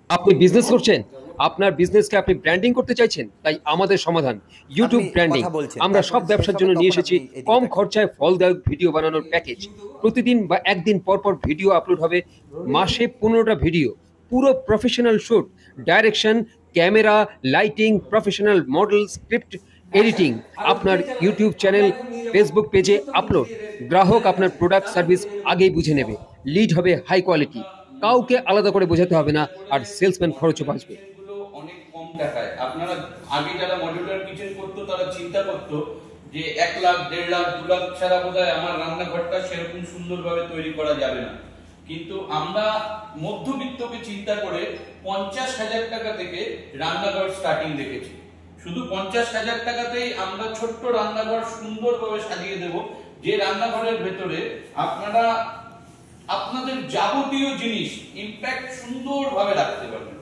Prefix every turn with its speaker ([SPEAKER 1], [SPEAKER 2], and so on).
[SPEAKER 1] আপনি বিজনেস করছেন, আপনার বিজনেসকে আপনি ব্র্যান্ডিং করতে চাইছেন, তাই আমাদের সমাধান
[SPEAKER 2] আপনি
[SPEAKER 1] ইউটিউব ব্র্যান্ডিং।
[SPEAKER 2] কথা বলছেন,
[SPEAKER 1] আমরা
[SPEAKER 2] তারপরে
[SPEAKER 1] সব
[SPEAKER 2] শেষ
[SPEAKER 1] ব্যবসার
[SPEAKER 2] হবে
[SPEAKER 1] জন্য নিয়ে
[SPEAKER 2] তখন
[SPEAKER 1] এসেছি
[SPEAKER 2] আপনি এদিকে
[SPEAKER 1] কম
[SPEAKER 2] তাকিয়ে।
[SPEAKER 1] খরচায় ফলদায়ক ভিডিও বানানোর প্যাকেজ। প্রতিদিন বা একদিন পর পর ভিডিও আপলোড হবে, মাসে 15টা ভিডিও, পুরো professional shoot, direction, camera, lighting, professional model, script, editing. আপনার ইউটিউব চ্যানেল, ফেসবুক পেজে আপলোড। গ্রাহক আপনার প্রোডাক্ট সার্ভিস আগেই বুঝে নেবে। লিড হবে হাই কোয়ালিটি, কাউকে আলাদা করে বোঝাতে হবে না, আর সেলসম্যান খরচও বাঁচবে।
[SPEAKER 3] কিচেনগুলো অনেক কম টাকায় আপনারা আগে যারা মডিউলার কিচেন করতো তারা চিন্তা করতো যে 1 লাখ 1.5 লাখ 2 লাখ ছাড়া বোধহয় আমার রান্নাঘরটা সেরকম সুন্দরভাবে তৈরি করা যাবে না। কিন্তু আমরা মধ্যবিত্তকে চিন্তা করে 50,000 টাকা থেকে রান্নাঘর স্টার্টিং রেখেছি। শুধু 50,000 টাকাতেই আমরা ছোট্ট রান্নাঘর সুন্দরভাবে সাজিয়ে দেব, যে রান্নাঘরের ভেতরে আপনারা আপনাদের যাবতীয় জিনিস ইম্প্যাক্ট সুন্দরভাবে রাখতে পারবেন।